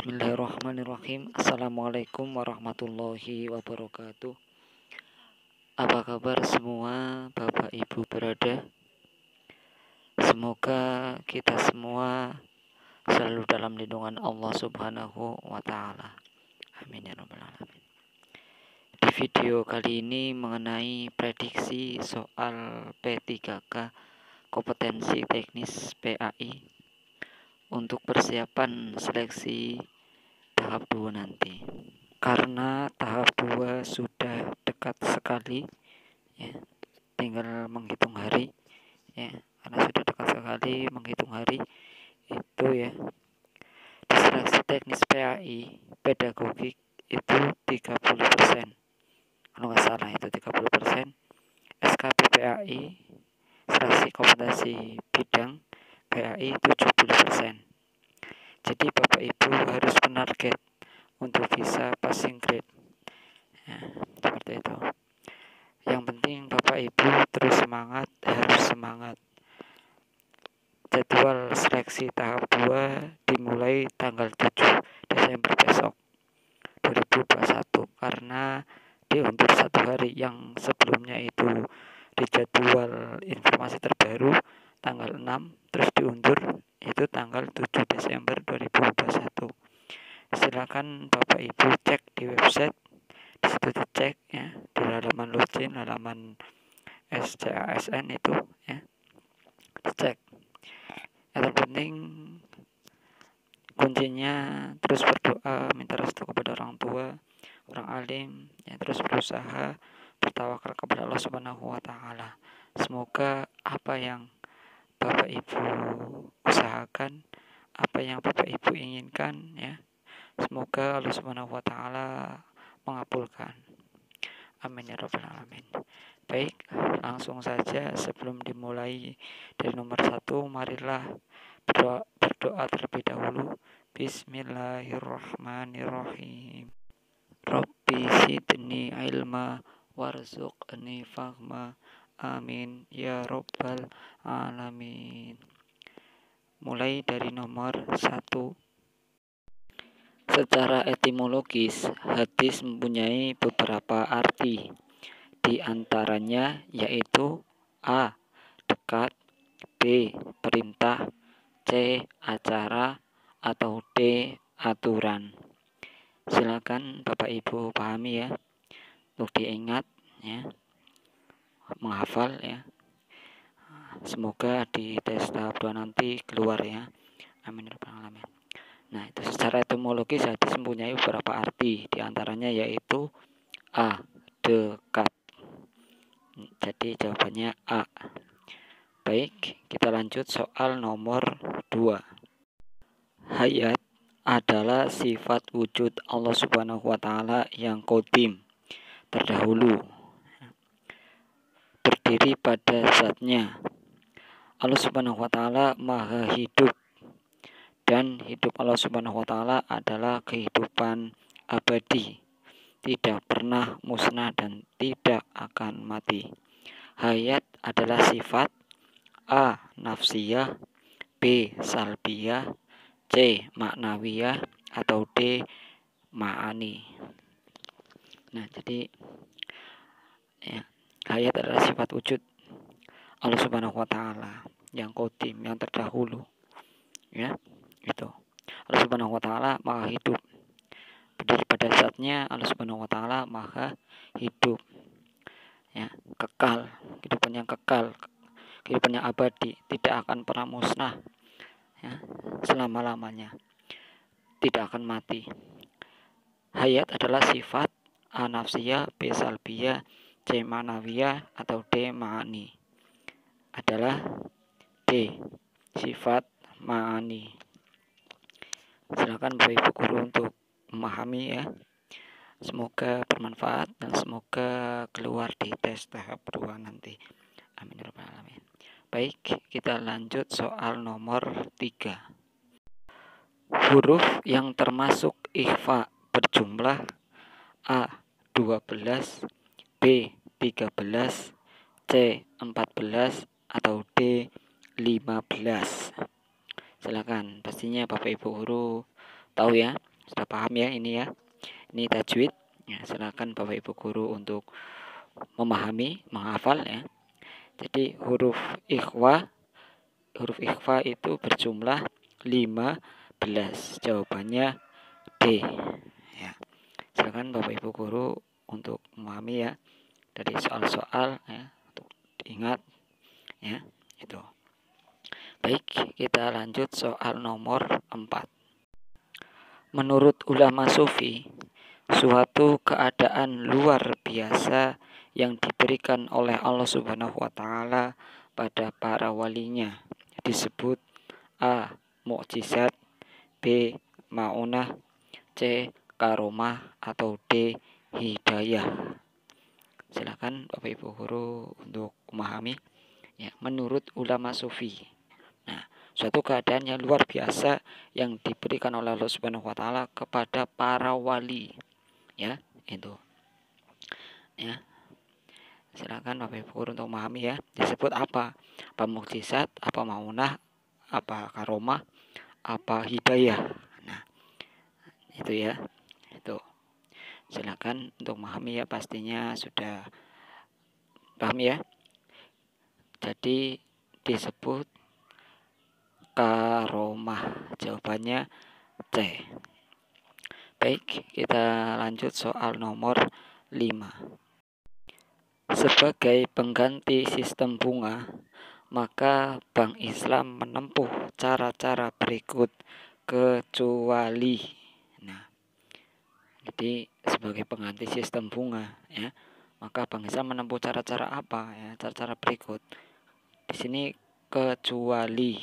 Bismillahirrahmanirrahim. Assalamualaikum warahmatullahi wabarakatuh. Apa kabar semua Bapak Ibu berada? Semoga kita semua selalu dalam lindungan Allah Subhanahu wa Ta'ala. Amin ya rabbal alamin. Di video kali ini mengenai prediksi soal P3K kompetensi teknis PAI untuk persiapan seleksi tahap 2 nanti. Karena tahap 2 sudah dekat sekali ya, tinggal menghitung hari ya, karena sudah dekat sekali menghitung hari itu ya. Di seleksi teknis PAI pedagogik itu 30%, kalau nggak salah itu 30%. SKP PAI seleksi kompetensi bidang PAI 70%. Jadi Bapak Ibu harus menarget untuk bisa passing grade ya, seperti itu. Yang penting Bapak Ibu terus semangat, harus semangat. Jadwal seleksi tahap 2 dimulai tanggal 7 Desember besok 2021, karena diundur 1 hari. Yang sebelumnya itu di jadwal informasi terbaru tanggal 6, terus diundur itu tanggal 7 Desember 2021. Silakan Bapak Ibu cek di website, di situ dicek ya, di halaman login, halaman SCASN itu ya, dicek. Yang penting kuncinya terus berdoa, minta restu kepada orang tua, orang alim ya, terus berusaha bertawakal kepada Allah Subhanahu wa Ta'ala. Semoga apa yang Bapak Ibu usahakan, apa yang Bapak Ibu inginkan ya, semoga Allah Subhanahu wa Ta'ala mengabulkan. Amin ya rabbal alamin. Baik, langsung saja sebelum dimulai dari nomor 1, marilah berdoa terlebih dahulu. Bismillahirrahmanirrahim. Rabbi zidni ilma warzuqni fahma. Amin ya rabbal alamin. Mulai dari nomor 1. Secara etimologis, hadis mempunyai beberapa arti. Di antaranya yaitu A. Dekat, B. Perintah, C. Acara, atau D. Aturan. Silakan Bapak Ibu pahami ya, untuk diingat ya, menghafal ya. Semoga di tes tahap 2 nanti keluar ya. Amin ya rabbal alamin. Nah, itu secara etimologis hadis mempunyai beberapa arti. Di antaranya yaitu A. Dekat. Jadi jawabannya A. Baik, kita lanjut soal nomor 2. Hayat adalah sifat wujud Allah Subhanahu wa Ta'ala yang qadim, terdahulu, berdiri pada zatnya. Allah Subhanahu wa Ta'ala maha hidup, dan hidup Allah Subhanahu wa Ta'ala adalah kehidupan abadi, tidak pernah musnah dan tidak akan mati. Hayat adalah sifat A. Nafsiyah, B. Salbiyah, C. Maknawiyah, atau D. Ma'ani. Nah, jadi ya, hayat adalah sifat wujud Allah Subhanahu wa Ta'ala yang qadim, yang terdahulu. Ya, itu. Allah Subhanahu wa Ta'ala maha hidup. Berdiri pada zatnya, Allah Subhanahu wa Ta'ala maha hidup. Ya, kekal, kehidupan yang kekal, kehidupan yang abadi, tidak akan pernah musnah ya, selama-lamanya, tidak akan mati. Hayat adalah sifat A. Nafsiyah, B. Salbiyah, C. Ma'nawiyah, atau D. Ma'ani. Adalah D. Sifat Ma'ani. Silakan Bapak Ibu guru untuk memahami ya. Semoga bermanfaat dan semoga keluar di tes tahap 2 nanti. Amin ya rabbal alamin. Baik, kita lanjut soal nomor 3. Huruf yang termasuk ikhfa berjumlah A. 12, B. 13, C. 14, atau D. 15. Silakan, pastinya Bapak Ibu guru tahu ya Sudah paham ya ini ya? Ini tajwid. Ya, silakan Bapak Ibu guru untuk memahami, menghafal ya. Jadi huruf ikhfa itu berjumlah 15. Jawabannya D. Ya. Silakan Bapak Ibu guru untuk memahami ya dari soal-soal ya, untuk diingat ya, itu. Baik, kita lanjut soal nomor 4. Menurut ulama sufi, suatu keadaan luar biasa yang diberikan oleh Allah Subhanahu wa taala pada para walinya disebut A. Mukjizat, B. Maunah, C. Karomah, atau D. Hidayah. Silakan Bapak Ibu guru untuk memahami ya, menurut ulama sufi. Nah, suatu keadaan yang luar biasa yang diberikan oleh Allah Subhanahu wa taala kepada para wali. Ya, itu. Ya. Silakan Bapak Ibu guru untuk memahami ya. Disebut apa? Apa mukjizat, apa maunah, apa karomah, apa hidayah. Nah, itu ya. Itu. Silakan untuk memahami ya, pastinya sudah paham ya. Jadi disebut karomah. Jawabannya C. Baik, kita lanjut soal nomor 5. Sebagai pengganti sistem bunga, maka Bank Islam menempuh cara-cara berikut kecuali. Nah, jadi sebagai pengganti sistem bunga ya, maka Bank Islam menempuh cara-cara apa ya? Cara-cara berikut. Di sini kecuali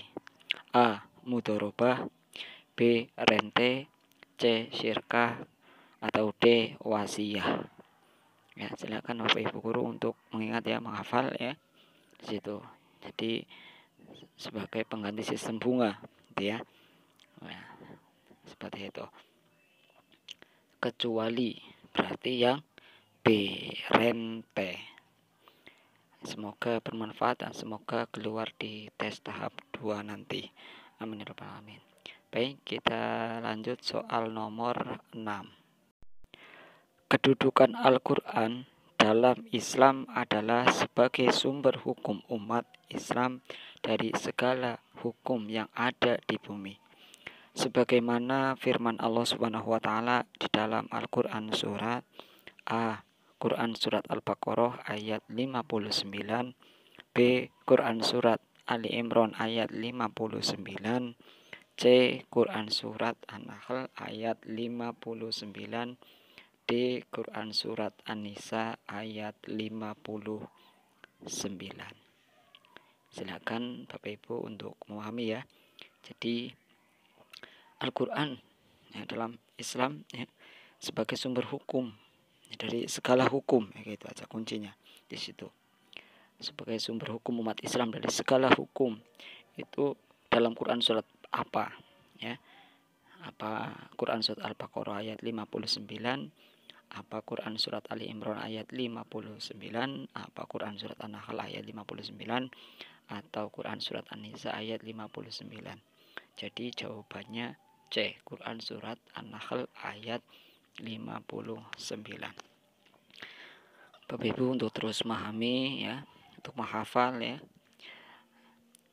A. Mudorobah, B. Rente, C. Syirkah, atau D. Wasiyah. Ya, silakan Bapak Ibu guru untuk mengingat ya, menghafal ya di situ. Jadi sebagai pengganti sistem bunga, gitu ya. Nah, seperti itu. Kecuali berarti yang B. Rente. Semoga bermanfaat dan semoga keluar di tes tahap 2 nanti. Amin ya rabbal alamin. Baik, kita lanjut soal nomor 6. Kedudukan Al-Quran dalam Islam adalah sebagai sumber hukum umat Islam dari segala hukum yang ada di bumi. Sebagaimana firman Allah Subhanahu wa taala di dalam Al-Quran surat A. Quran surat Al-Baqarah ayat 59, B. Quran surat Ali Imran ayat 59, C. Quran surat An-Nahl ayat 59, D. Quran surat An-Nisa ayat 59. Silakan Bapak Ibu untuk memahami ya. Jadi Al-Quran ya, dalam Islam ya, sebagai sumber hukum dari segala hukum ya, gitu aja kuncinya di situ. Sebagai sumber hukum umat Islam dari segala hukum itu dalam Quran surat apa ya? Apa Quran surat Al-Baqarah ayat 59, apa Quran surat Ali Imran ayat 59, apa Quran surat An-Nahl ayat 59, atau Quran surat An-Nisa ayat 59. Jadi jawabannya C. Quran surat An-Nahl ayat 59. Bapak Ibu untuk terus memahami ya, untuk menghafal ya.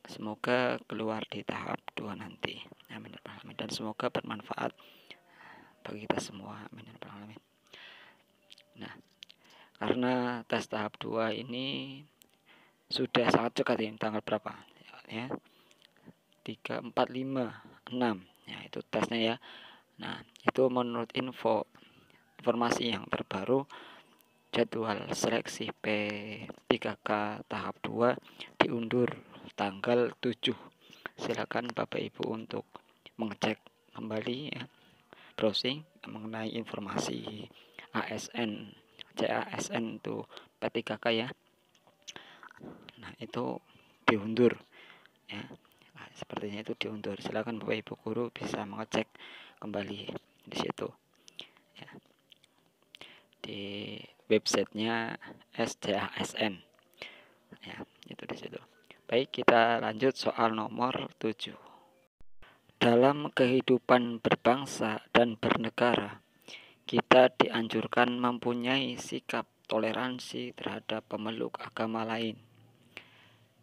Semoga keluar di tahap 2 nanti. Amin. Dan semoga bermanfaat bagi kita semua. Amin. Nah, karena tes tahap 2 ini sudah sangat dekat ini, tanggal berapa? Ya, 3, 4, 5, 6. Ya, itu tesnya ya. Nah, itu menurut informasi yang terbaru, jadwal seleksi P3K tahap 2 diundur tanggal 7. Silakan Bapak Ibu untuk mengecek kembali ya, browsing mengenai informasi ASN, CASN itu P3K ya. Nah, itu diundur ya. Nah, sepertinya itu diundur. Silakan Bapak Ibu guru bisa mengecek kembali di situ ya, di websitenya SCASN ya, itu di situ. Baik, kita lanjut soal nomor 7. Dalam kehidupan berbangsa dan bernegara, kita dianjurkan mempunyai sikap toleransi terhadap pemeluk agama lain.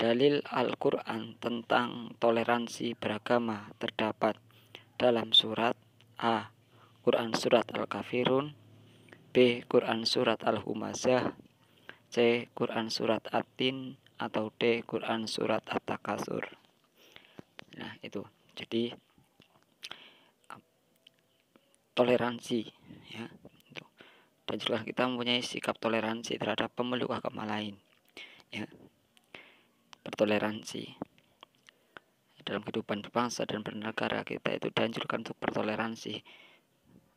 Dalil Al-Quran tentang toleransi beragama terdapat dalam surat A. Quran Surat Al-Kafirun, B. Quran Surat Al-Humazah, C. Quran Surat At-Tin, atau D. Quran Surat At-Takasur. Nah itu, jadi toleransi ya. Dan juga kita mempunyai sikap toleransi terhadap pemeluk agama lain ya. Bertoleransi dalam kehidupan berbangsa dan bernegara, kita itu dianjurkan untuk bertoleransi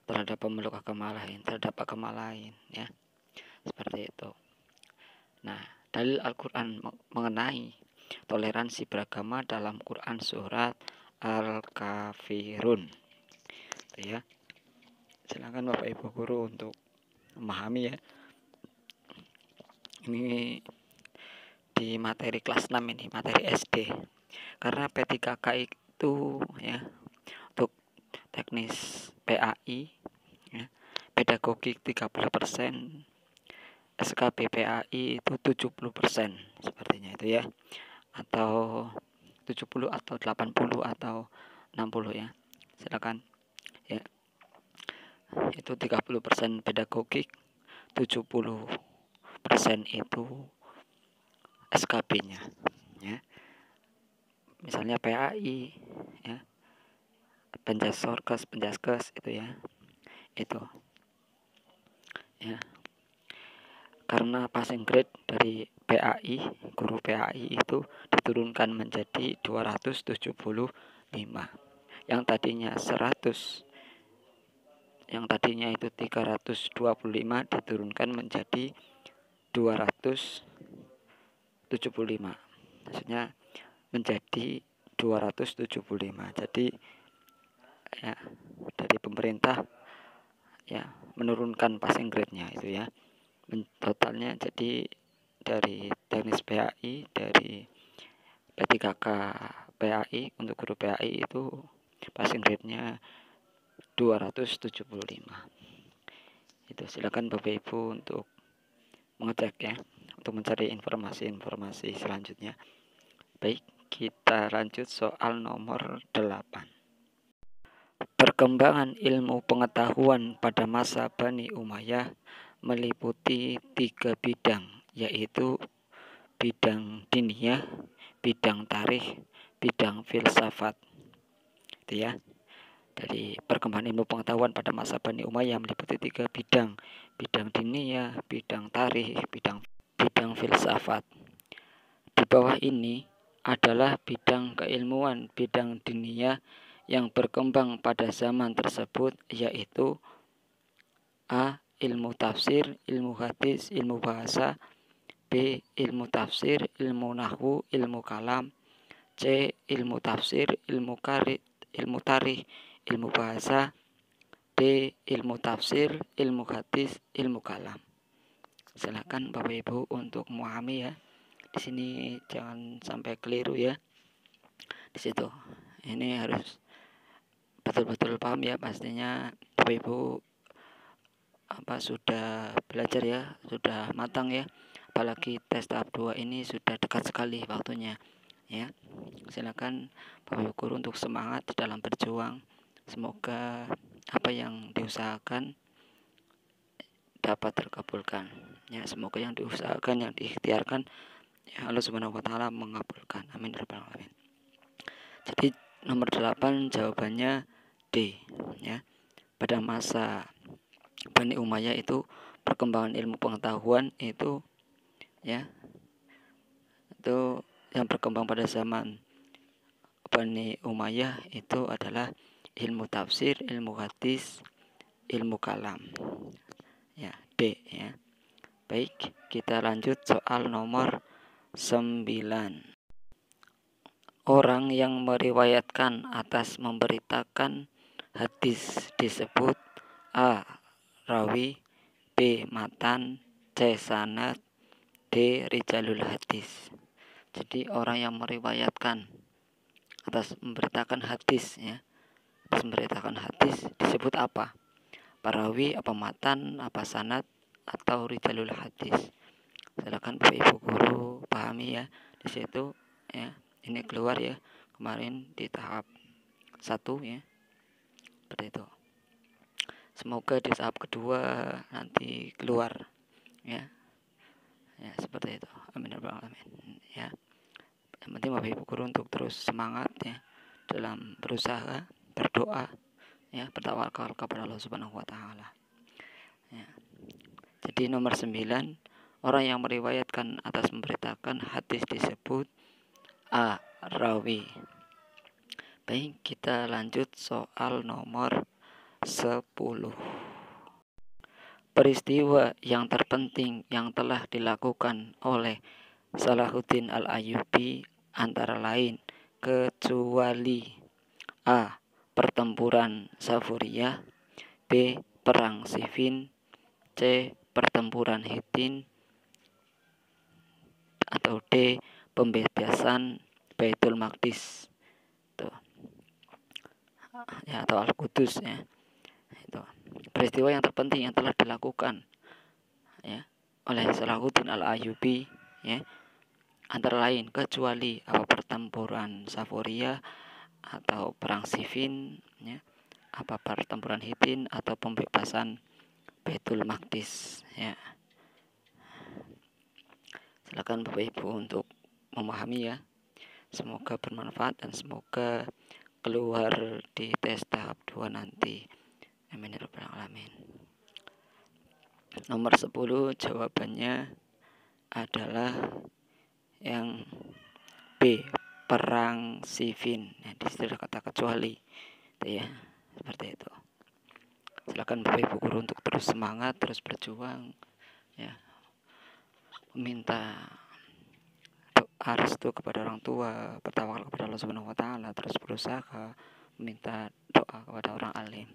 terhadap pemeluk agama lain, terhadap agama lain ya. Seperti itu. Nah, dalil Al-Quran mengenai toleransi beragama dalam Quran Surat Al-Kafirun ya. Silakan Bapak Ibu guru untuk memahami ya. Ini di materi kelas 6 ini, materi SD. Karena P3K itu ya, untuk teknis PAI ya, pedagogik 30%, SKB PAI itu 70% sepertinya itu ya. Atau 70 atau 80 atau 60 ya. Silakan ya. Itu 30% pedagogik, 70% itu SKB-nya ya. Misalnya PAI ya, Penjaskes itu ya. Itu ya. Karena passing grade dari PAI, guru PAI itu diturunkan menjadi 275. Yang tadinya 100, yang tadinya itu 325 diturunkan menjadi 275. Maksudnya menjadi 275. Jadi ya, dari pemerintah ya menurunkan passing grade-nya itu ya. Totalnya jadi dari teknis PAI, dari P3K PAI untuk guru PAI itu passing grade-nya 275. Itu silakan Bapak Ibu untuk mengecek ya, untuk mencari informasi-informasi selanjutnya. Baik, kita lanjut soal nomor 8. Perkembangan ilmu pengetahuan pada masa Bani Umayyah meliputi 3 bidang, yaitu bidang diniyah, bidang tarikh, bidang filsafat. Itu ya. Dari perkembangan ilmu pengetahuan pada masa Bani Umayyah meliputi 3 bidang, bidang diniyah, bidang tarikh, bidang filsafat. Di bawah ini adalah bidang keilmuan bidang diniyah yang berkembang pada zaman tersebut, yaitu A. Ilmu tafsir, ilmu hadis, ilmu bahasa, B. Ilmu tafsir, ilmu nahwu, ilmu kalam, C. Ilmu tafsir, ilmu tarikh, ilmu bahasa, D. Ilmu tafsir, ilmu hadis, ilmu kalam. Silakan Bapak Ibu untuk memahami ya. Di sini jangan sampai keliru ya. Di situ. Ini harus betul-betul paham ya, pastinya Bapak Ibu sudah belajar ya, sudah matang ya. Apalagi tes tahap 2 ini sudah dekat sekali waktunya ya. Silakan Bapak Ibu guru untuk semangat dalam berjuang. Semoga apa yang diusahakan dapat terkabulkan ya. Semoga yang diusahakan, yang diikhtiarkan ya, Allah Subhanahu wa taala mengabulkan. Amin ya rabbal alamin. Jadi nomor 8 jawabannya D ya. Pada masa Bani Umayyah itu perkembangan ilmu pengetahuan itu ya, itu yang berkembang pada zaman Bani Umayyah itu adalah ilmu tafsir, ilmu hadis, ilmu kalam ya, D ya. Baik, kita lanjut soal nomor 9. Orang yang meriwayatkan atas memberitakan hadis disebut A. Rawi, B. Matan, C. Sanad, D. Rijalul hadis. Jadi orang yang meriwayatkan atas memberitakan hadis ya, atas memberitakan hadis disebut apa? Perawi, apa matan, apa sanad, atau rijalul hadis? Silakan Bapak Ibu guru pahami ya. Di situ ya, ini keluar ya kemarin di tahap 1 ya. Seperti itu. Semoga di tahap kedua nanti keluar ya. Ya, seperti itu. Amin ya rabbal alamin. Ya. Yang penting Bapak Ibu guru untuk terus semangat ya dalam berusaha, berdoa ya, bertawakal kepada Allah Subhanahu wa taala. Ya. Jadi nomor 9, orang yang meriwayatkan atas memberitakan hadis disebut A. Rawi. Baik, kita lanjut soal nomor 10. Peristiwa yang terpenting yang telah dilakukan oleh Salahuddin Al-Ayyubi antara lain kecuali A. Pertempuran Safuriyah, B. Perang Siffin, C. Pertempuran Hittin, atau D. Pembebasan Baitul Maqdis ya, atau Al-Qudus ya. Itu peristiwa yang terpenting yang telah dilakukan ya oleh Salahuddin Al-Ayyubi ya, antara lain kecuali apa pertempuran Safuriyah atau perang Siffin ya, apa pertempuran Hittin atau pembebasan Baitul Maqdis ya. Silakan Bapak Ibu untuk memahami ya. Semoga bermanfaat dan semoga keluar di tes tahap 2 nanti. Amin ya rabbal alamin. Nomor 10 jawabannya adalah yang B, perang Siffin. Nah, di situ ada kata kecuali. Itu ya, seperti itu. Silakan Bapak Ibu guru untuk terus semangat, terus berjuang ya. Meminta restu kepada orang tua, bertawakal kepada Allah Subhanahu wa taala, terus berusaha meminta doa kepada orang alim.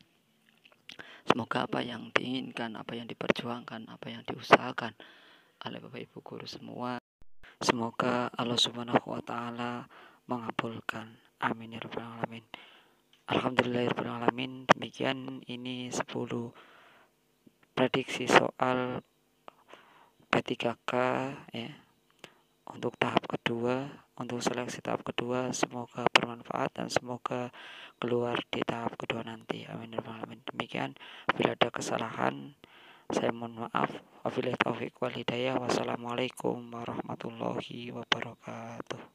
Semoga apa yang diinginkan, apa yang diperjuangkan, apa yang diusahakan oleh Bapak Ibu guru semua, semoga Allah Subhanahu wa taala mengabulkan. Amin ya rabbal alamin. Alhamdulillahirabbil alamin. Demikian ini 10 prediksi soal P3K ya. Untuk tahap kedua, untuk seleksi tahap kedua, semoga bermanfaat dan semoga keluar di tahap kedua nanti. Amin ya rabbal alamin. Demikian, bila ada kesalahan saya mohon maaf. Wabillahi taufiq wal hidayah. Wassalamualaikum warahmatullahi wabarakatuh.